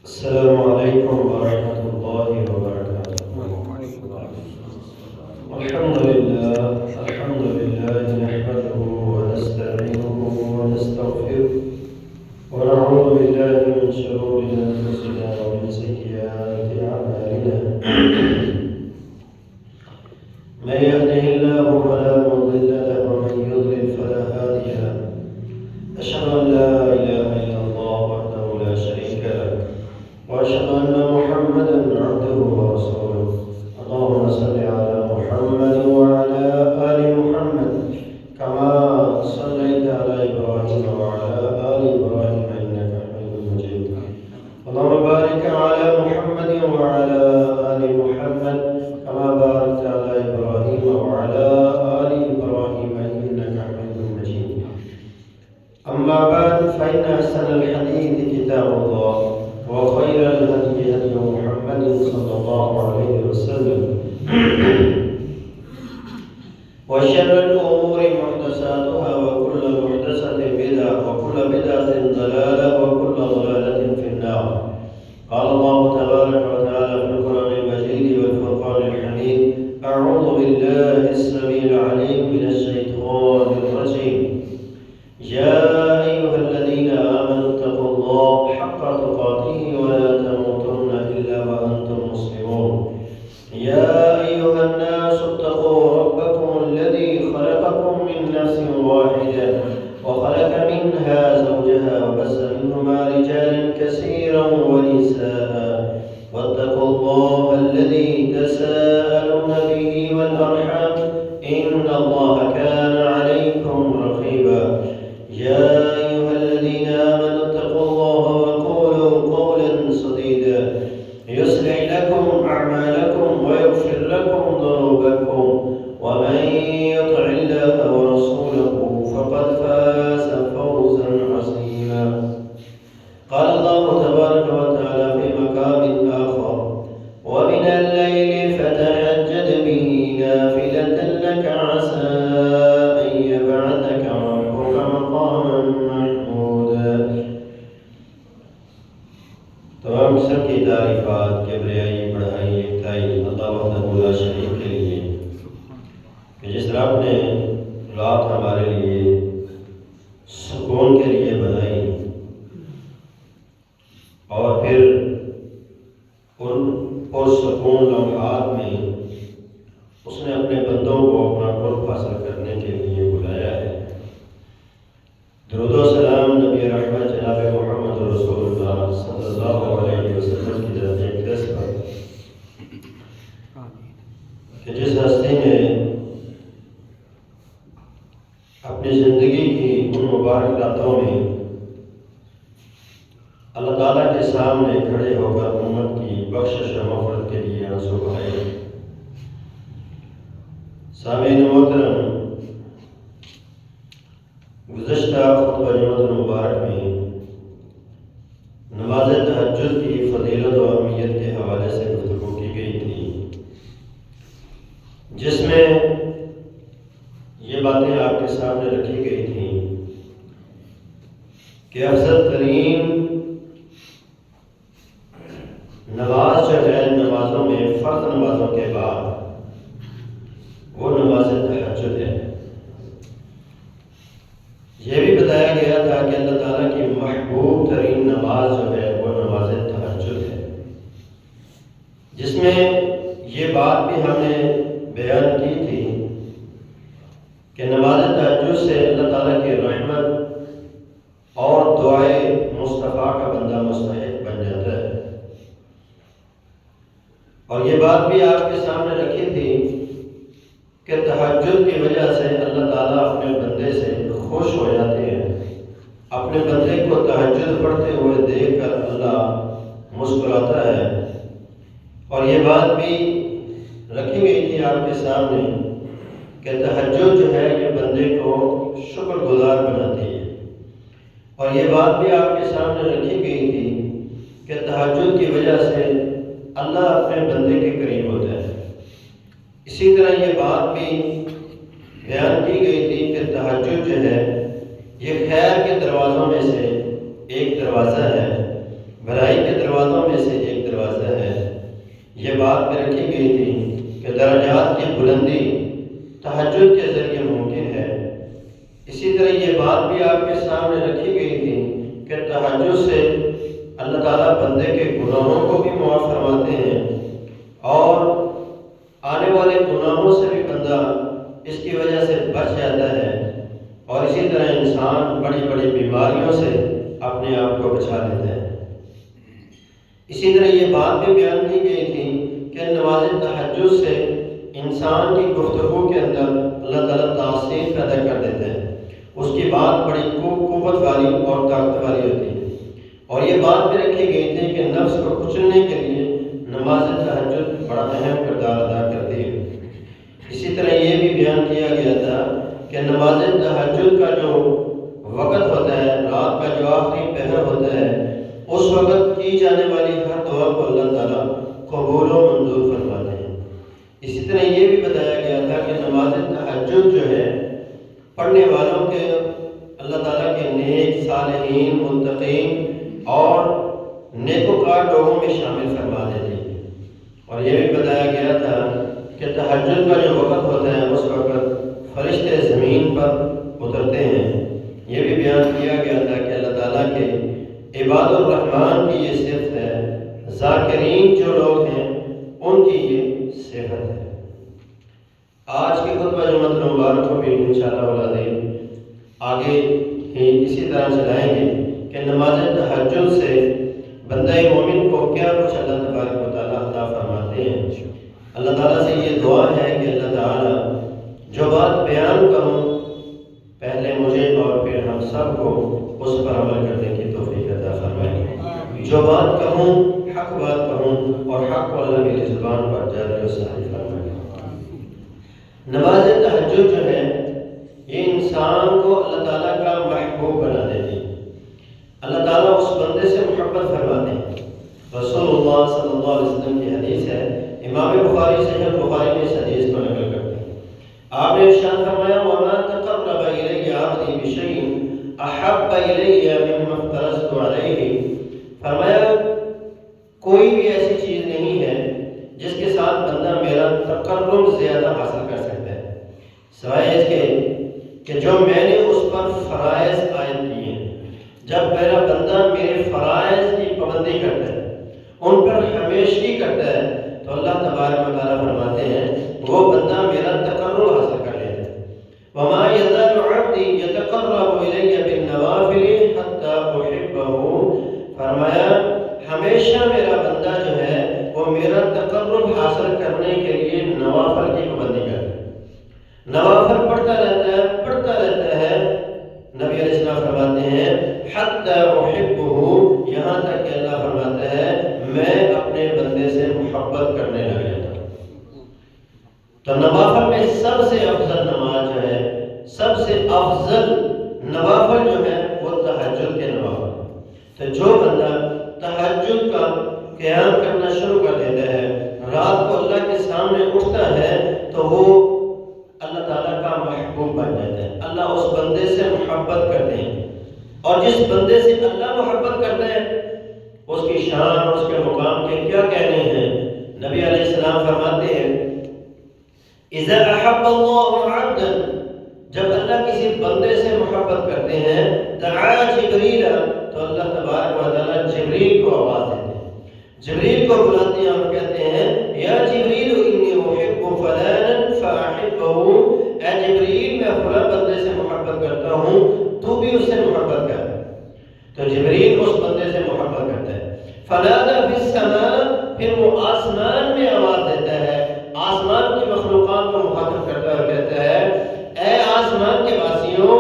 السلام عليكم ورحمة الله وبركاته. الحمد لله نحمده ونستعينه ونستغفره ونعوذ بالله من شرور أنفسنا ومن سيئات أعمالنا. من يهده الله فلا مضل له ومن يضلل فلا هادي له. أشهد أن لا إله إلا الله وحده لا شريك له وأشهد أن محمدا عبده ورسوله. اللهم صل على محمد وعلى آل محمد كما صليت على إبراهيم وعلى آل إبراهيم إنك حميد مجيد. اللهم بارك على محمد وعلى آل محمد كما باركت على إبراهيم وعلى آل إبراهيم إنك حميد مجيد. أما بعد فإن أحسن الحديث كتاب الله وخير الهدي هدي محمد صلى الله عليه وسلم وشر الأمور محدثاتها وكل محدثة بدعة وكل بدعة ضلالة وكل ضلالة في النار. قال الله تبارك وتعالى في القرآن المجيد والفرقان الحميد: أعوذ بالله السميع العليم من الشيطان الرجيم. يا أيها الذين آمنوا اتقوا الله حق تقاته ولا تموتن إلا وأنتم مسلمون. يا أيها الناس اتقوا ربكم الذي خلقكم من نفس واحدة وخلق منها زوجها وبث منهما رجالا كثيرا ونساء واتقوا الله الذي تساءلون به والأرحام إن الله كان عليكم رقيبا. يا أيها الذين آمنوا اتقوا الله وقولوا قولا سديدا يصلح لكم أعمالكم ويغفر لكم ذنوبكم ومن يطع الله ورسوله فقد فاز فوزا عظيما. قال الله تبارك وتعالى في مقام آخر: ومن الليل فتهجد به نافلة لك عسى أن يبعثك ربك مقاما محمودا. تمام سب کی تعریفات کبریائی بڑھائی یکتائی اللہ وحدہ لا شریک کے لیے کہ جس رب نے رات ہمارے لیے سکون کے لیے بنائی اور پھر ان پرسکون لمحات میں اس نے اپنے بندوں کو اپنا قرب حاصل کرنے کے لیے بلایا ہے. درود و سلام نبی رحمت جناب محمد رسول اللہ صلی اللہ علیہ وسلم کی ذات اقدس پر کہ جس ہستی نے اپنی زندگی کی ان مبارک راتوں میں اللہ تعالیٰ کے سامنے کھڑے ہو کر امت کی بخشش و مغفرت کے لیے آنسو بہائے. سامعین محترم، گزشتہ خطبہ جمعۃ المبارک میں نماز تہجد کی فضیلت و اہمیت کے حوالے سے گفتگو کی گئی تھی، جس میں یہ باتیں آپ کے سامنے رکھی گئی تھیں کہ افضل ترین نماز جو ہے نمازوں میں فرض نمازوں کے بعد وہ نماز تہجد ہے. یہ بھی بتایا گیا تھا کہ اللہ تعالیٰ کی محبوب ترین نماز جو ہے وہ نماز تہجد ہے، جس میں یہ بات بھی ہم نے بیان کی تھی کہ نماز تہجد سے اللہ تعالیٰ کی رحمت اور دعائے مصطفیٰ کا بندہ مستحق بن جاتا ہے. اور یہ بات بھی آپ کے سامنے رکھی تھی کہ تہجد کی وجہ سے اللہ تعالیٰ اپنے بندے سے خوش ہو جاتے ہیں. اپنے بندے کو تہجد پڑھتے ہوئے دیکھ کر اللہ مسکراتا ہے. اور یہ بات بھی رکھی گئی تھی آپ کے سامنے کہ تہجد جو ہے یہ بندے کو شکر گزار بناتی ہے. اور یہ بات بھی آپ کے سامنے رکھی گئی تھی کہ تہجد کی وجہ سے اللہ اپنے بندے کے قریب ہوتا ہے. اسی طرح یہ بات بھی بیان کی گئی تھی کہ تہجد جو ہے یہ خیر کے دروازوں میں سے ایک دروازہ ہے بھلائی کے دروازوں میں سے ایک دروازہ ہے۔ یہ بات میں رکھی گئی تھی کہ درجات کی بلندی تہجد کے ذریعے ممکن ہے۔ اسی طرح یہ بات بھی آپ کے سامنے رکھی گئی تھی کہ تہجد سے اللہ تعالیٰ بندے کے گناہوں کو بھی معاف فرماتے ہیں اور آنے والے گناہوں سے بھی بندہ اس کی وجہ سے بچ جاتا ہے، اور اسی طرح انسان بڑی بڑی بیماریوں سے اپنے آپ کو بچا لیتا ہے۔ اسی طرح یہ بات بھی بیان کی گئی تھی کہ نماز تہجد سے انسان کی گفتگو کے اندر اللہ تعالیٰ تاثیر پیدا کر دیتے ہیں، اس کی بات بڑی قوت والی اور طاقت والی ہوتی ہے۔ اور یہ بات بھی رکھی گئی تھی کہ نفس کو کچلنے کے لیے نماز تہجد بڑا اہم کردار ادا کرتی ہے۔ اسی طرح یہ بھی بیان کیا گیا تھا کہ نماز تہجد کا جو وقت ہوتا ہے، رات کا جو آخری پہر ہوتا ہے، اس وقت کی جانے والی ہر دعا کو اللہ تعالیٰ قبول و منظور فرماتے ہیں۔ اسی طرح یہ بھی بتایا گیا تھا کہ نماز تہجد جو ہے پڑھنے والوں کے اللہ تعالیٰ کے نیک، صالحین، متقین اور نیکوکار لوگوں میں شامل فرما دیتے ہیں۔ اور یہ بھی بتایا گیا تھا کہ تہجد کا جو وقت ہوتا ہے اس وقت فرشتے زمین پر اترتے ہیں۔ یہ بھی بیان کیا گیا تھا کہ اللہ تعالیٰ کے عباد الرحمن کی یہ صفت ہے، ذاکرین جو لوگ ہیں ان کی یہ صفت ہے۔ آج کی خطبہ جمعۃ المبارک کو بھی انشاءاللہ العظیم آگے ہی اسی طرح چلائیں گے کہ نماز تہجد سے بندہ مومن کو کیا کچھ اللہ تبارک و تعالیٰ عطا فرماتے ہیں۔ اللہ تعالیٰ سے یہ دعا ہے کہ اللہ تعالیٰ جو بات بیان کروں پہلے مجھے اور پھر ہم سب کو اس پر عمل کرنے کی توفیق عطا فرمائے۔ جو بات کہوں حق بات کہوں اور حق کو اللہ میری زبان پر جاری و ساری فرمائے۔ نماز تہجد جو ہے یہ انسان کو اللہ تعالیٰ کا محبوب بنا دیتی ہے۔ اللہ تعالیٰ اس بندے سے محبت فرماتے ہیں۔ رسول اللہ صلی اللہ علیہ وسلم کی حدیث ہے، امام بخاری صحیح بخاری میں اس حدیث کو نقل کرتے ہیں۔ آپ نے ارشاد فرمایا وَمَا تَقَرَّبَ إِلَيَّ عَبْدِي بِشَيْءٍ أَحَبَّ إِلَيَّ مِمَّا افْتَرَضْتُ عَلَيْهِ، فرمایا کوئی بھی ایسی چیز نہیں ہے جس کے ساتھ بندہ میرا تقرب زیادہ حاصل کر سکتا ہے سوائے اس کے کہ جو میں نے اس پر فرائض عائد کیے ہیں۔ جب میرا بندہ میرے فرائض کی پابندی کرتا ہے، ان پر ہمیشگی کرتا ہے، تو اللہ تبارک و تعالیٰ فرماتے ہیں وہ بندہ میرا تقرب حاصل کر لیتا ہے۔ وَمَا يَزَالُ عَبْدِي يَتَقَرَّبُ إِلَيَّ بِالنَّوَافِلِ حَتَّى أُحِبَّهُ، فرمایا ہمیشہ میرا بندہ جو ہے وہ میرا تقرب حاصل کرنے کے لیے نوافل کی پابندی کرتا ہے، نوافل پڑھتا رہتا ہے۔ نبی علیہ السلام فرماتے ہیں حَتَّى أُحِبَّهُ، یہاں تک کہ اللہ فرماتا ہے میں اپنے بندے سے محبت کرنے لگ جاتا ہوں۔ تو نوافل میں سب سے افضل نماز جو ہے، سب سے افضل نوافل جو ہے وہ تہجد کے نوافل۔ تو جو بندہ تہجد کا قیام کرنا شروع کر دیتا ہے، رات کو اللہ کے سامنے اٹھتا ہے، تو وہ اللہ تعالیٰ کا محبوب بن جاتا ہے۔ اللہ اس بندے سے محبت کرتے ہیں، اور جس بندے سے اللہ محبت کرتا ہے اس کی شان اور اس کے مقام کے کیا کہنے ہیں۔ نبی علیہ السلام فرماتے ہیں اذا احب اللہ عبدا، جب اللہ کسی بندے سے محبت کرتے ہیں، دعا جبریل، تو اللہ تبارک و تعالیٰ جبریل کو آواز دیتے ہیں، جبریل کو بلاتے ہیں اور کہتے ہیں یا جبریل انی احب فلانا فاحبہ، اے جبریل میں فلاں بندے سے محبت کرتا ہوں، تو بھی اس سے محبت کر۔ تو جبریل اس بندے سے محبت کرتا ہے۔ فنادى في السماء، پھر وہ آسمان میں آواز دیتا ہے، آسمان کی مخلوقات کو مخاطب کرتا ہے اور کہتا ہے اے آسمان کے واسیوں،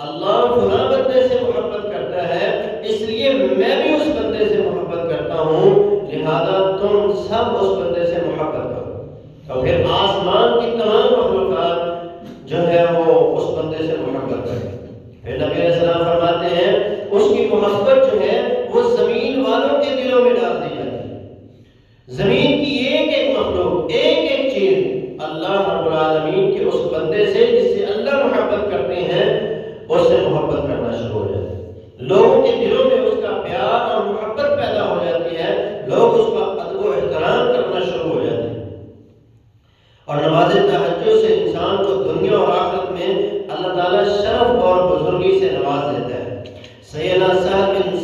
اللہ فلاں بندے سے محبت کرتا ہے، اس لیے میں بھی اس بندے سے محبت کرتا ہوں، لہذا تم سب اس بندے سے محبت کرو۔ تو پھر آسمان کی تمام مخلوقات جو ہے وہ اس بندے سے محبت کرتے ہیں۔ پھر نبی علیہ السلام فرماتے ہیں اس کی محبت جو ہے وہ زمین والوں کے دلوں میں ڈال دی جاتی ہے۔ زمین کی ایک ایک مخلوق، ایک ایک چیز اللہ رب العالمین کے اس بندے سے جس سے اللہ محبت کرتے ہیں اس سے محبت کرنا شروع ہو جاتا ہے۔ لوگوں کے دلوں میں اس کا پیار اور محبت پیدا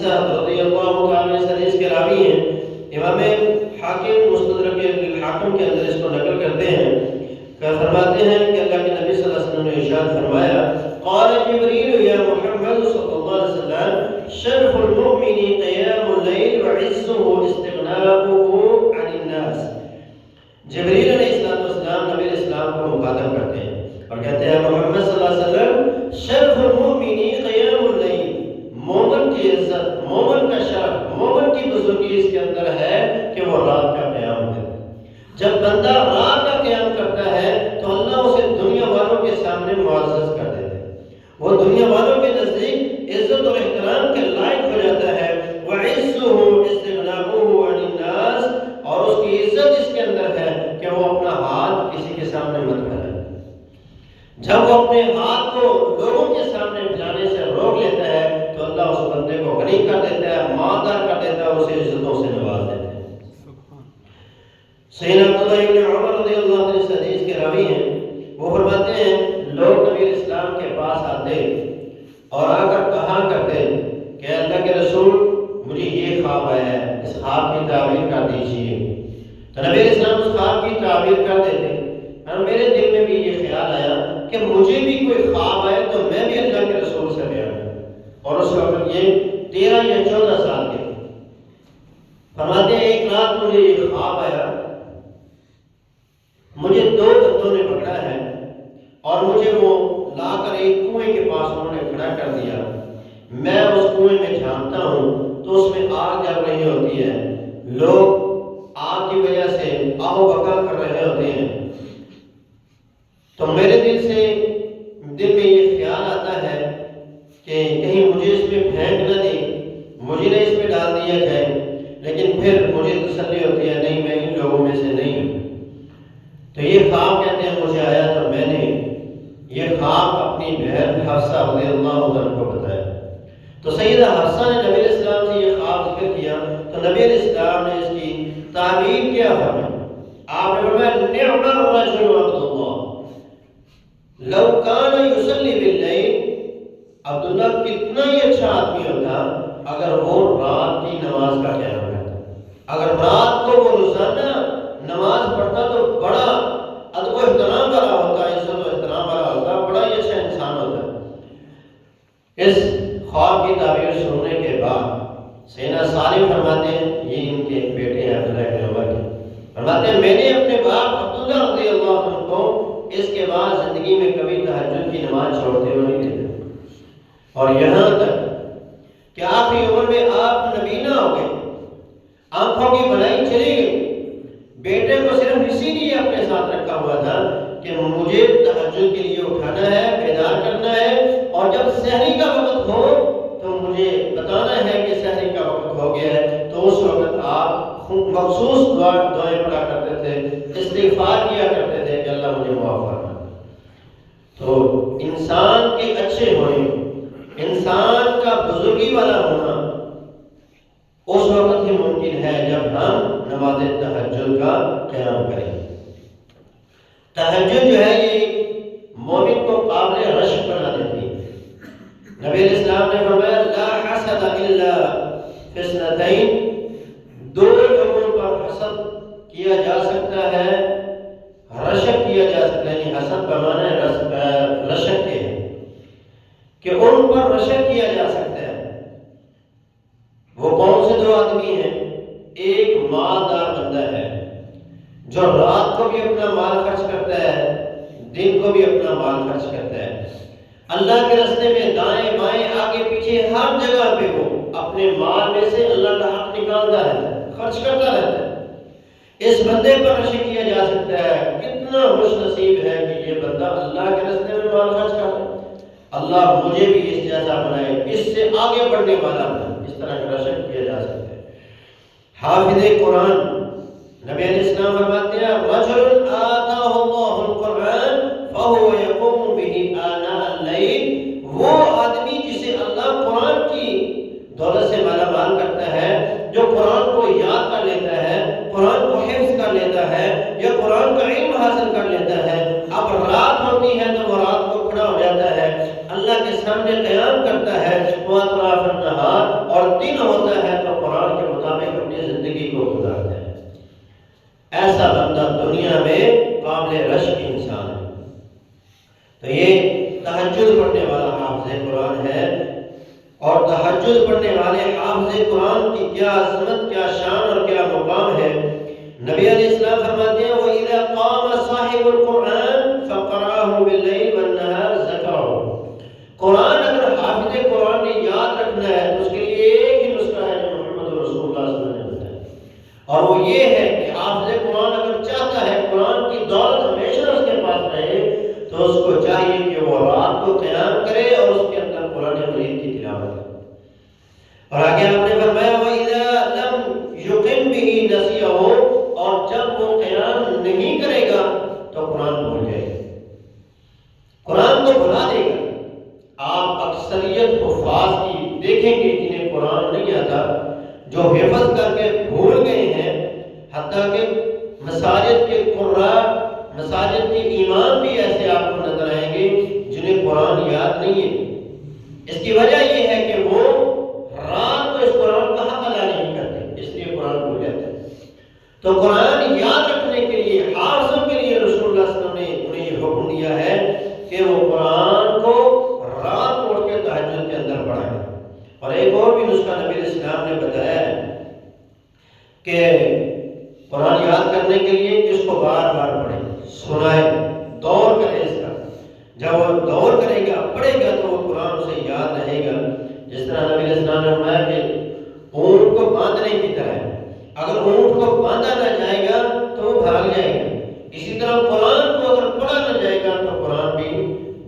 قبیصہ رضی اللہ تعالیٰ عنہ حدیث کے راوی ہیں، امام حاکم مستدرک الحاکم کے اندر اس کو نقل کرتے ہیں کہ فرماتے ہیں کہ اللہ کے نبی صلی اللہ علیہ وسلم نے ارشاد فرمایا قال جبریل یا محمد صلی اللہ علیہ وسلم شرف المؤمن قیام اللیل وعزه استغناؤه عن الناس۔ جبریل علیہ السلام نبی علیہ السلام کو مخاطب کرتے ہیں اور کہتے ہیں محمد صلی اللہ علیہ وسلم شرف المؤمن قیام اللیل، مومن کی عزت، مومن کا شرف، مومن کی بزرگی اس کے اندر ہے کہ وہ رات کا قیام کرے۔ جب بندہ رات کا قیام کرتا ہے تو اللہ اسے دنیا والوں کے سامنے معزز کر دیتا ہے، وہ دنیا والوں کے نزدیک عزت اور احترام کے لائق ہو جاتا ہے۔ وَعِزُّهُ اسْتِغْنَاؤُهُ عَنِ النَّاسِ، اور اس کی عزت اس کے اندر ہے کہ وہ اپنا ہاتھ کسی کے سامنے مت پھیلائے۔ جب وہ اپنے ہاتھ کو لوگوں کے سامنے پھیلانے سے روک لیتا ہے تو اللہ اس بندے کو غنی کر دیتا ہے، مالدار کر دیتا ہے، اسے عزتوں سے نواز دیتا ہے۔ سیدنا عبداللہ ابن عمر رضی اللہ عنہ اس حدیث کے راوی ہیں، وہ فرماتے ہیں لوگ نبی اسلام کے پاس آتے اور آ کر کہا کرتے کہ اللہ کے رسول مجھے یہ خواب آیا ہے، اس خواب کی تعبیر کر دیجیے۔ تو نبی اسلام اس خواب کی تعبیر کر دیتے اور میرے دل میں بھی یہ خیال آیا کہ مجھے بھی کوئی خواب آئے تو میں بھی اللہ کے رسول سے بیان کروں۔ اور اس وقت یہ 13 یا 14 سال کے فرماتے ہیں ایک رات مجھے یہ خواب آیا، مجھے 2 بندوں نے پکڑا ہے اور مجھے وہ لا کر ایک کنویں کے پاس انہوں نے کھڑا کر دیا۔ میں اس کنویں میں جھانکتا ہوں تو اس میں آگ جل رہی ہوتی ہے، لوگ آگ کی وجہ سے آہ و بکا کر رہے ہوتے ہیں۔ تو میرے دل میں یہ خیال آتا ہے کہ کہیں مجھے اس میں پھینک نہ دیں، مجھے نہ اس میں ڈال دیا جائے، لیکن پھر مجھے تسلی ہوتی ہے نہیں میں ان لوگوں میں سے نہیں ہوں۔ تو یہ خواب کہتے ہیں مجھے آیا تو میں نے یہ خواب اپنی بہن حفصہ رضی اللہ عنہ کو بتایا۔ تو سیدہ حفصہ نے نبی علیہ السلام سے یہ خواب ذکر کیا تو نبی علیہ السلام نے اس کی تعبیر کیا فرمایا۔ آپ نے فرمایا نعم الرجل عبداللہ لو کان یصلی باللیل، عبداللہ کتنا ہی اچھا آدمی ہوتا اگر وہ رات کی نماز کا قیام کرتا، اگر رات کو وہ روزانہ نماز پڑھتا تو بڑا ادب و احترام والا ہوتا، عزت و احترام والا ہوتا، بڑا ہی اچھا انسان ہوتا۔ اس خواب کی تعبیر سننے کے بعد سیدنا صالح فرماتے ہیں، یہ ان کے بیٹے ہیں عبداللہ بن عمر کے، فرماتے ہیں میں نے اپنے باپ عبداللہ رضی اللہ عنہ کو اس کے بعد زندگی میں کبھی تہجد کی نماز چھوڑتے ہوئے نہیں دیکھا، اور یہاں تک کہ آخری عمر میں آپ نبینا ہو گئے، آنکھوں کی بنائی چلی گئی، بیٹے کو صرف اسی لیے اپنے ساتھ رکھا ہوا تھا کہ مجھے تہجد کے لیے اٹھانا ہے، بیدار کرنا ہے، اور جب سحری کا وقت ہو تو مجھے بتانا ہے کہ سحری کا وقت ہو گیا ہے۔ تو اس وقت آپ مخصوص دعائیں پڑھا کرتے تھے، استغفار کیا کرتے تھے کہ اللہ مجھے معاف فرما۔ تو انسان کے اچھے ہونے، انسان کا بزرگی والا ہونا اس وقت ہی ممکن ہے جب ہم نماز تہجد کا قیام کریں۔ تہجد جو ہے یہ مومن کو قابل رشک بنا دیتی ہے۔ نبی علیہ السلام نے فرمایا لا حسد الا فی اثنتین، 2 لوگوں پر حسد کیا جا سکتا ہے، رشک کیا جا سکتا ہے، یعنی حسد کا معنی رشک کے ہے کہ ان پر رشک کیا جا سکتا ہے۔ وہ کون سے 2 آدمی ہیں؟ ایک مالدار بندہ ہے جو رات کو بھی اپنا مال خرچ کرتا ہے، دن کو بھی اپنا مال خرچ کرتا ہے، اللہ کے راستے میں دائیں بائیں آگے پیچھے ہر جگہ پہ وہ اپنے مال میں سے اللہ کا حق نکالتا رہتا ہے، خرچ کرتا رہتا ہے۔ اس بندے پر رشک کیا جا سکتا ہے کتنا خوش نصیب ہے کہ یہ بندہ اللہ کے راستے میں مال خرچ کرتا ہے، اللہ مجھے بھی اس جیسا بنائے، اس سے آگے بڑھنے والا بنائے، اس طرح کا رشک کیا جا سکتا ہے۔ حافظ قرآن نبی علیہ السلام فرماتے ہیں رجل آتاہ اللہ القرآن فہو یقوم بہ آناء اللیل، وہ آدمی جسے اللہ قرآن کی دولت سے مالا مال کرتا ہے، جو قرآن کو یاد کر لیتا ہے، قرآن کو حفظ کر لیتا ہے یا قرآن کا علم حاصل کر لیتا ہے، اب رات ہوتی ہے تو وہ رات کو کھڑا ہو جاتا ہے، اللہ کے سامنے قیام کرتا ہے، وہ اطراف النہار، اور دن حافظ قرآن کی کیا عظمت، کیا شان اور کیا مقام ہے۔ نبی علیہ السلام فرماتے ہیں وَإِذَا قَامَ صَاحِبُ الْقُرْآنِ فَقَرَأَهُ بِاللَّيْلِ وَالنَّهَارِ ذَكَرَهُ۔ قرآن اگر حافظ قرآن نے یاد رکھنا ہے تو اس کے لیے ایک ہی نسخہ ہے جو محمد رسول اللہ صلی اللہ علیہ وسلم نے بتایا، اور وہ یہ ہے کہ حافظ قرآن اگر چاہتا ہے قرآن کی دولت ہمیشہ اس کے پاس رہے تو اس کو چاہیے کہ وہ رات کو قیام کرے اور اس کے اندر قرآن مجید کی تلاوت کرے۔ اور آگے آپ نے فرمایا وَإِذَا لَمْ يُقِمْ بِهِ نَسِيَهُ، اور جب وہ قیام نہیں کرے گا تو قرآن بھول جائے گا، قرآن کو بھلا دے گا۔ آپ اکثریت حفاظ کی دیکھیں گے جنہیں قرآن نہیں آتا، جو حفظ کر کے بھول گئے ہیں، حتیٰ کہ مساجد کے قراء، مساجد کے امام بھی ایسے آپ کو نظر آئیں گے جنہیں قرآن یاد نہیں ہے۔ اس کی وجہ یہ ہے کہ وہ رات کو اس قرآن کا حق ادا نہیں کرتے، اس لیے قرآن بھول جاتے ہیں۔ تو قرآن یاد رکھنے کے لیے، حافظوں کے لیے رسول اللہ صلی اللہ علیہ وسلم نے انہیں یہ حکم دیا ہے کہ وہ قرآن کو رات کو اٹھ کے تہجد کے اندر پڑھیں۔ اور ایک اور بھی نسخہ نبی علیہ السلام نے بتایا ہے کہ قرآن یاد کرنے کے لیے اس کو بار بار پڑھیں، سنائے، دور کرے اس کا۔ جب وہ دور کرے گا، پڑھے گا تو وہ قرآن اسے یاد رہے گا۔ جس طرح نبی علیہ السلام نے فرمایا کہ اونٹ کو باندھنے کی طرح ہے، اگر اونٹ کو باندھا نہ جائے گا تو وہ بھاگ جائے گا، اسی طرح قرآن کو اگر پڑھا نہ جائے گا تو قرآن بھی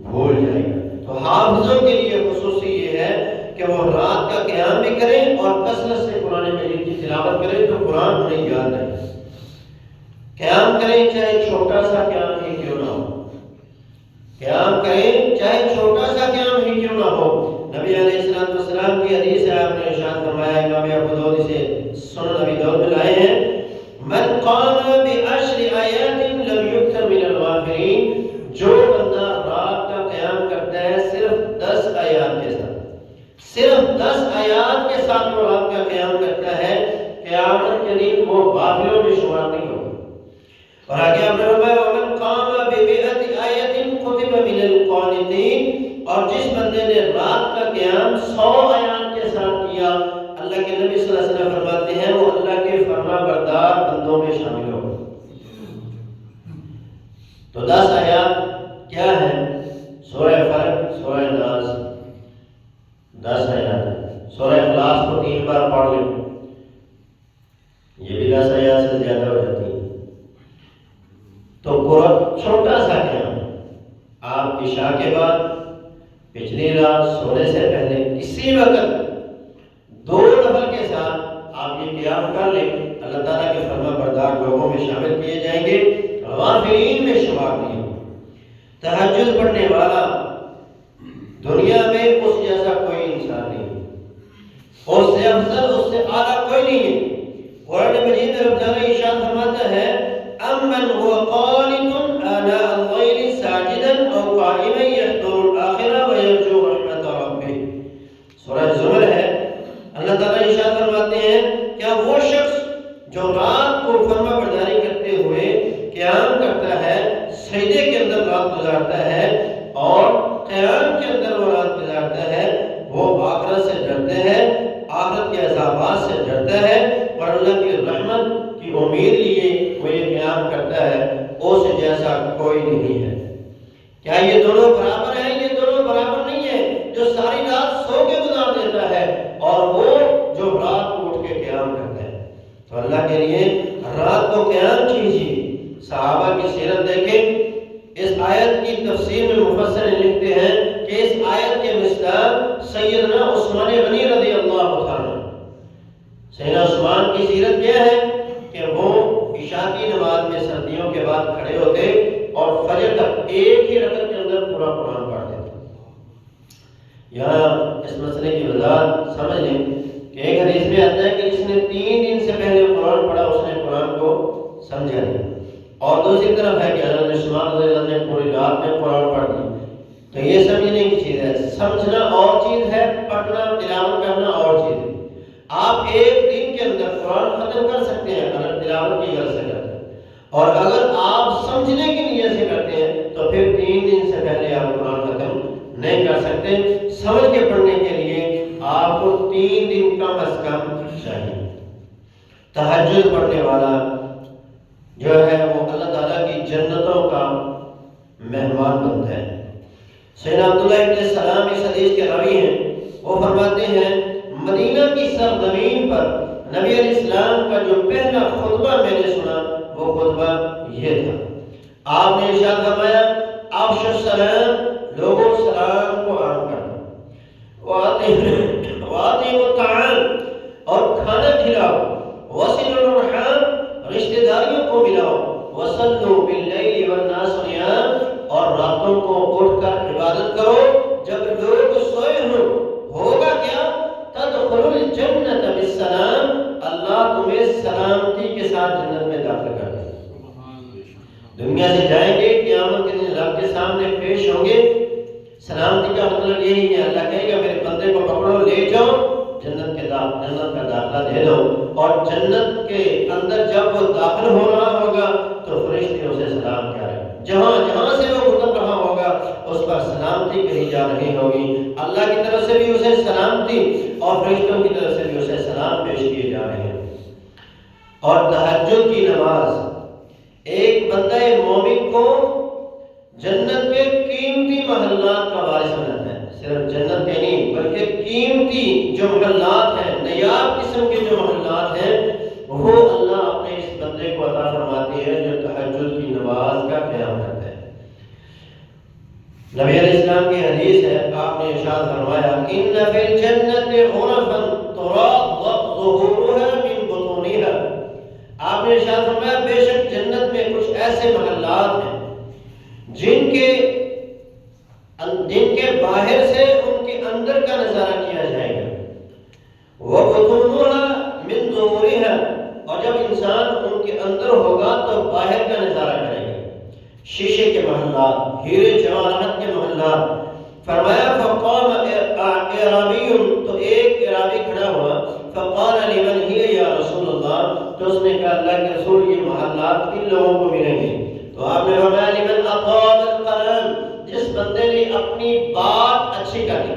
بھول جائے گا۔ تو حافظوں کے لیے خصوصی یہ ہے کہ وہ رات کا قیام بھی کریں اور کثرت سے قرآن مجید کی تلاوت کریں تو قرآن انہیں یاد رہے۔ قیام کریں چاہے چھوٹا سا قیام ہی کیوں نہ ہو، قیام کریں چاہے چھوٹا سا قیام ہی کیوں نہ ہو۔ نبی علیہ السلام کی حدیث ہے، آپ نے ارشاد فرمایا، امام ابو داؤد اسے سنن ابی داؤد میں لائے ہیں، من قام بعشر آیات لم یکتب من الغافلین، جو بندہ رات کا قیام کرتا ہے صرف 10 آیات کے ساتھ، صرف 10 آیات کے ساتھ وہ رات کا قیام کرتا ہے، قیامت کے دن وہ غافلوں میں شمار نہیں ہوگا۔ اور آگے آپ نے فرمایا ومن قام بمئة آیۃ کتب من القانتین، اور جس بندے نے رات کا قیام 100 آیات کے ساتھ کیا، اللہ کے نبی صلی اللہ علیہ وسلم فرماتے ہیں وہ اللہ کے فرما بردار بندوں میں شامل ہوگا۔ تو 10 آیات کیا ہیں؟ سورہ فلق، سورہ ناس، 10 آیات ہیں۔ سورہ اخلاص کو 3 بار پڑھ لیں، یہ بھی 10 آیات سے زیادہ ہو جاتی ہے۔ تو قرآن چھوٹا سا قیام، آپ عشاء کے بعد، پچھلی رات سونے سے پہلے، اسی وقت 2 نفل کے ساتھ آپ یہ قیام کر لیں، اللہ تعالیٰ کے فرما بردار لوگوں میں شامل کیے جائیں گے، غافلین میں شمار نہیں ہوں۔ تہجد پڑھنے والا دنیا میں اس جیسا کوئی انسان نہیں، اس سے افضل، اس سے اعلیٰ کوئی نہیں ہے۔ قرآن مجید میں رب تعالیٰ ارشاد فرماتا ہے امن هو قانت آناء الليل ساجدا او قائما يحذر الآخرة ويرجو رحمت ربه، سورہ زمر ہے۔ اللہ تعالیٰ ارشاد فرماتے ہیں کیا وہ شخص جو رات کو فرما برداری کرتے ہوئے قیام کرتا ہے، سجدے کے اندر رات گزارتا ہے اور قیام کے اندر وہ رات گزارتا ہے، وہ آخرت سے ڈرتے ہیں، آخرت کے عذابات سے ڈرتا ہے اور اللہ کی رحمت کی امید لیے وہ یہ قیام کرتا ہے، اس جیسا کوئی نہیں ہے۔ کیا یہ دونوں برابر ہیں؟ یہ دونوں برابر نہیں ہیں۔ جو ساری رات سو کے گزار دیتا ہے اور وہ جو رات کو اٹھ کے قیام کرتا ہے، تو اللہ کے لیے رات کو قیام کیجیے۔ صحابہ کی سیرت دیکھیں، اس آیت کی تفسیر میں مفسر لکھتے ہیں کہ اس آیت کے مصداق سیدنا عثمان غنی رضی اللہ عنہ، سیدنا عثمان کی سیرت کیا ہے کہ وہ عشاء کی نماز میں سردیوں کے بعد کھڑے ہوتے اور فجر تک ایک ہی رکعت کے اندر پورا قرآن پڑھتے تھے۔ یہاں اس مسئلے کی وضاحت سمجھ لیں کہ ایک حدیث میں آتا ہے کہ جس نے 3 دن سے پہلے قرآن پڑھا اس نے قرآن کو سمجھا نہیں، اور دوسری طرف ہے کہ حضرت عثمان رضی اللہ عنہ نے پوری رات میں قرآن پڑھ دی۔ تو یہ سمجھنے کی چیز ہے، سمجھنا اور چیز ہے، پڑھنا تلاوت کرنا اور چیز ہے۔ آپ ایک دن کے اندر قرآن ختم کر سکتے ہیں اگر تلاوت کی غرض سے کرتے ہیں، اور اگر آپ سمجھنے کی نیت سے کرتے ہیں تو پھر 3 دن سے پہلے آپ قرآن ختم نہیں کر سکتے۔ سمجھ کے پڑھنے کے لیے آپ کو 3 دن کم کم چاہیے۔ تہجد پڑھنے والا جو ہے وہ اللہ تعالیٰ کی جنتوں کا مہمان بنتا ہے۔ سیدنا عبداللہ ابن سلام اس حدیث کے راوی ہیں، وہ فرماتے ہیں مدینہ کی سرزمین پر نبی علیہ السلام کا جو پہلا خطبہ میں نے سنا وہ خطبہ یہ تھا۔ آپ نے ارشاد فرمایا افشوا السلام، لوگوں سلام کو عام کرو، واطعموا الطعام، اور کھانا کھلاؤ، وصلوا الارحام، رشتہ داریوں کو ملاؤ، وصلوا باللیل والناس نیام، اور راتوں کو اٹھ کر عبادت کرو جب لوگ سوئے ہوں۔ ہوگا کیا؟ تدخلوا الجنت بالسلام، اللہ تمہیں سلامتی کے ساتھ جنت میں داخل کر دے۔ دنیا سے جائیں گے، قیامت کے دن رب کے سامنے پیش ہوں گے۔ سلامتی کا مطلب یہی ہے، اللہ کہے گا میرے بندے کو پکڑو، لے جاؤ، جنت کا داخلہ دے دو، اور جنت کے اندر جب وہ داخل ہو رہا ہوگا تو فرشتے اسے سلام کیا رہے، جہاں جہاں سے وہ گزر رہا ہوگا اس پر سلامتی کہی جا رہی ہوگی۔ اللہ کی طرف سے بھی اسے سلامتی اور فرشتوں کی طرف سے بھی اسے سلام پیش کیے جا رہے ہیں۔ اور تہجد کی نماز ایک بندہ مومن کو جنت کے قیمتی محلات کا وارث بناتا ہے۔ صرف جنت کے نہیں بلکہ قیمتی جو محلات ہیں، نایاب قسم کے جو محلات ہیں، وہ اللہ اپنے اس بندے کو عطا فرماتی ہے جو تہجد کی نماز کا قیام کرتا ہے۔ نبی علیہ السلام کی حدیث ہے، آپ نے ارشاد فرمایا ان فی الجنت غرفا ترى ظهورها من بطونها، آپ نے ارشاد فرمایا بے شک جنت میں کچھ ایسے محلات ہیں جن کے باہر سے ان کے اندر کا نظارہ کیا جائے گا، وبطونها من ظهورها، اور جب انسان ان کے اندر ہوگا تو باہر کا نظارہ کرے گا۔ شیشے کے محلات، ہیرے جواہرات کے محلات۔ فرمایا فقام اعرابی، تو ایک اعرابی کھڑا ہوا، فقال لمن ہی یا رسول اللہ، تو اس نے کہا اللہ کے رسول یہ محلات کن لوگوں کو ملیں گے؟ تو آپ نے فرمایا لمن اطاب القلم، جس بندے نے اپنی بات اچھی کر لی،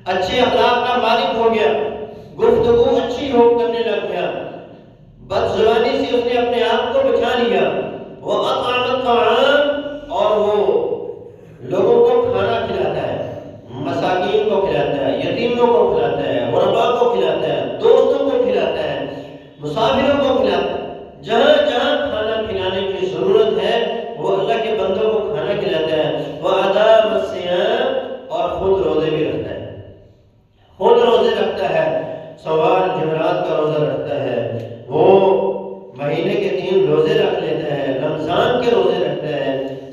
اچھے اخلاق کا مالک ہو گیا، گفتگو اچھی ہو کرنے لگ گیا، بد زبانی سے اس نے اپنے آپ کو بچا لیا، وہ اطعم الطعام، اور وہ لوگوں کو کھانا کھلاتا ہے، مساکین کو کھلاتا ہے، یتیموں کو کھلاتا ہے، غربا کو کھلاتا ہے، دوستوں کو کھلاتا ہے، مسافروں کو کھلاتا ہے، جہاں جہاں کھانا کھلانے کی ضرورت ہے وہ اللہ کے بندوں کو کھانا کھلاتا ہے، وہ ادام الصیام، اور خود روزے بھی رکھتا ہے، خود روزے رکھتا ہے، سوال جمعرات کا روزہ رکھتا ہے، وہ مہینے کے 3 روزے رکھ لیتا ہے، رمضان کے روزے رکھتا ہے،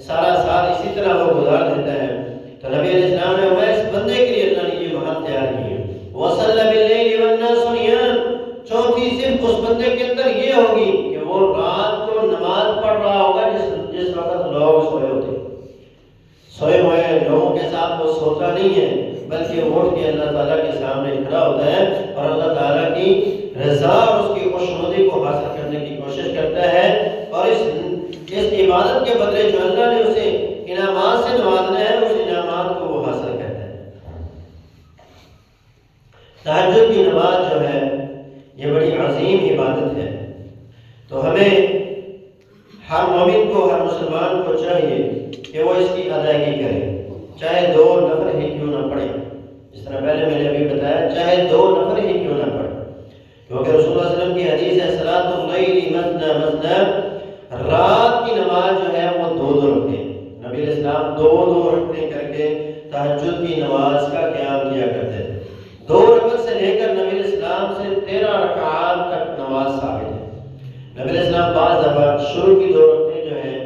سارا سال اسی طرح وہ گزار دیتا ہے۔ تو نبی علیہ السلام نے فرمایا اس بندے کے لیے اللہ نے یہ محل تیار کی ہے۔ وصلی باللیل والناس نیام، چوتھی صرف اس بندے کے اندر یہ ہوگی کہ وہ رات کو نماز پڑھ رہا ہوگا جس وقت لوگ سوئے ہوتے، سوئے ہوئے لوگوں کے ساتھ وہ سوتا نہیں ہے، بلکہ اٹھ کے اللہ تعالیٰ کے سامنے کھڑا ہوتا ہے اور اللہ تعالیٰ کی رضا اور اس کی خوشنودی کو حاصل کرنے کی کوشش کرتا ہے، اور اس عبادت کے بدلے جو اللہ نے اسے انعامات سے نوازنا ہے اس انعامات کو وہ حاصل کرتا ہے۔ تہجد کی نماز جو ہے یہ بڑی عظیم عبادت ہے، تو ہمیں ہر مومن کو، ہر مسلمان کو چاہیے کہ وہ اس کی ادائیگی کرے، چاہے 2 نفل ہی کیوں نہ پڑھے، جس طرح پہلے میں نے ابھی بتایا چاہے 2 نفل ہی کیوں نہ پڑھے، کیونکہ رسول اللہ صلی اللہ علیہ وسلم کی حدیث ہے صلاۃ اللیل مثنی مثنی، رات کی نماز جو ہے وہ 2 رکعتیں، نبی علیہ السلام 2 رکعتیں کر کے تہجد کی نماز کا قیام کیا کرتے تھے۔ 2 رکعت سے لے کر نبی علیہ السلام سے 13 رکعات تک نماز ثابت ہے۔ نبی علیہ السلام بعض دفعہ شروع کی 2 رکعتیں جو ہیں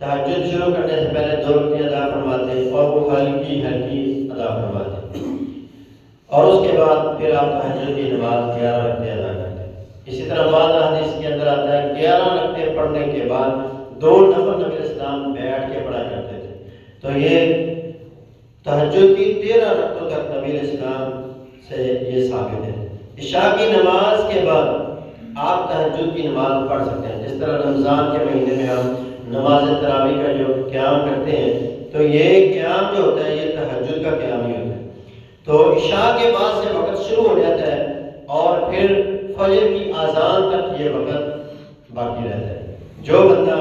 تہجد شروع کرنے سے پہلے 2 رکعتیں ادا فرماتے اور وہ ہلکی ادا فرماتے، اور اس کے بعد پھر آپ تہجد کی نماز 11 رکعتیں ادا کرتے۔ اسی طرح بعض حدیث کے اندر آتا ہے 11 رکعتیں پڑھنے کے بعد 2 نفل نبی علیہ السلام بیٹھ کے پڑھا کرتے تھے۔ تو یہ تہجد کی 13 رکعتوں تک نبی علیہ السلام سے یہ ثابت ہے۔ عشاء کی نماز کے بعد آپ تہجد کی نماز پڑھ سکتے ہیں، جس طرح رمضان کے مہینے میں ہم نماز تراویح کا جو قیام کرتے ہیں تو یہ قیام جو ہوتا ہے یہ تہجد کا قیام ہی ہوتا ہے۔ تو عشاء کے بعد سے وقت شروع ہو جاتا ہے، اذان تک یہ وقت باقی رہتا ہے۔ جو بندہ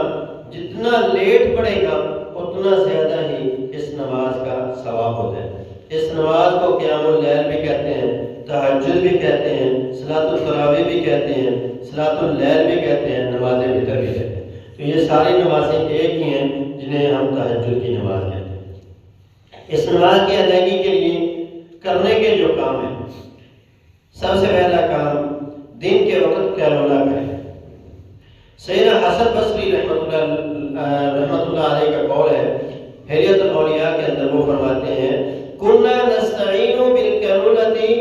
جتنا لیٹ پڑھے گا اتنا زیادہ ہی اس نماز کا ثواب ہوتا ہے۔ اس نماز کو قیام اللیل بھی کہتے ہیں، تہجد بھی کہتے ہیں، صلاۃ التراویح بھی کہتے ہیں، صلاۃ اللیل بھی کہتے ہیں، نماز وتر بھی کہتے ہیں۔ تو یہ ساری نمازیں ایک ہی ہیں جنہیں ہم تہجد کی نماز کہتے ہیں۔ اس نماز کی ادائیگی کے لیے کرنے کے جو کام ہیں، سب سے پہلا کام دن کے وقت قیلولہ کریں۔ سیدنا حسن بصری رحمۃ اللہ علیہ کا قول ہے، حلیۃ الاولیاء کے اندر وہ فرماتے ہیں کنا نستعین بالقیلولۃ علی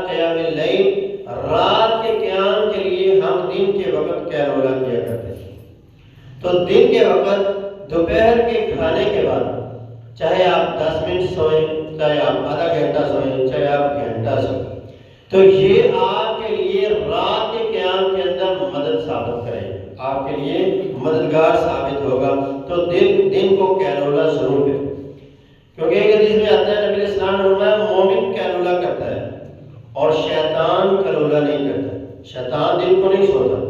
قیام اللیل، رات کے قیام کے لیے ہم دن کے وقت قیلولہ کیا کرتے ہیں۔ تو دن کے وقت دوپہر کے کھانے کے بعد چاہے آپ 10 منٹ سوئیں، چاہے آپ آدھا گھنٹہ سوئیں، چاہے آپ گھنٹہ سوئیں، تو یہ آپ کے لیے رات کے قیام کے اندر مدد ثابت کرے گا، آپ کے لیے مددگار ثابت ہوگا۔ تو دن کو قیلولہ ضرور کریں، کیونکہ ایک حدیث میں آتا ہے نبی اسلام نے فرمایا مومن قیلولہ کرتا ہے اور شیطان قیلولہ نہیں کرتا۔ شیطان دن کو نہیں سوتا،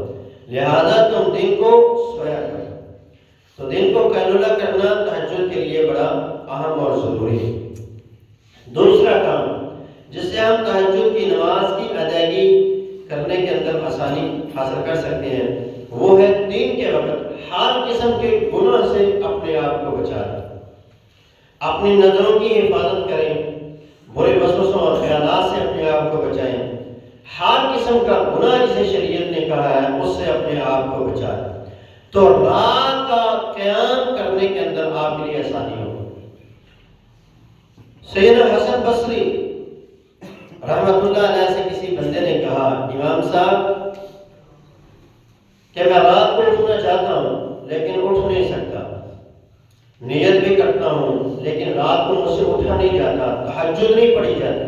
لہذا تم دن کو سویا کرو۔ تو دن کو قیلولہ کرنا تہجد کے لیے بڑا اہم اور ضروری ہے۔ دوسرا کام جس سے ہم تہجد کی نماز کی ادائیگی کرنے کے اندر آسانی حاصل کر سکتے ہیں وہ ہے دن کے وقت ہر قسم کے گناہ سے اپنے آپ کو بچانا، اپنی نظروں کی حفاظت کریں، برے وسوسوں اور خیالات سے اپنے آپ کو بچائیں، ہر قسم کا گناہ جسے شریعت نے کہا ہے اس سے اپنے آپ کو بچائیں، تو رات کا قیام کرنے کے اندر آپ کے لیے آسانی ہو۔ سیدنا حسن بصری رحمۃ اللہ علیہ سے کسی بندے نے کہا امام صاحب کہ میں رات کو اٹھنا چاہتا ہوں لیکن اٹھ نہیں سکتا، نیت بھی کرتا ہوں لیکن رات کو مجھ سے اٹھا نہیں جاتا، تہجد نہیں پڑھی جاتی،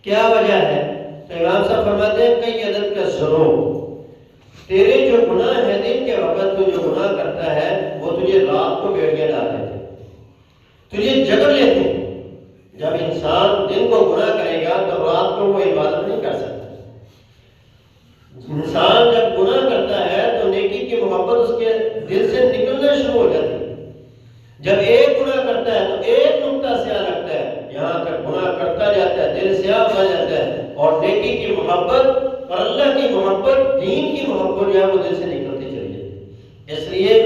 کیا وجہ ہے؟ تو امام صاحب فرماتے ہیں کئی عدد کا ضرور، تیرے جو گناہ ہے دن کے وقت تو جو گناہ کرتا ہے وہ تجھے رات کو بیٹھ کے ڈال دیتے، تجھے جگڑ لیتے ہیں۔ جب انسان دن کو گناہ کرے گا تو رات کو وہ عبادت نہیں کر سکتا۔ انسان جب گناہ کرتا ہے تو نیکی کی محبت اس کے دل سے نکلنا شروع ہو جاتی ہے۔ جب ایک گناہ کرتا ہے تو ایک نقطہ سیاہ لگتا ہے، یہاں تک گناہ کرتا جاتا ہے، دل سیاہ ہو جاتا ہے، اور نیکی کی محبت اور اللہ کی محبت، دین کی محبت جو ہے وہ دل سے نکلتی چلی جاتی ہے۔ اس لیے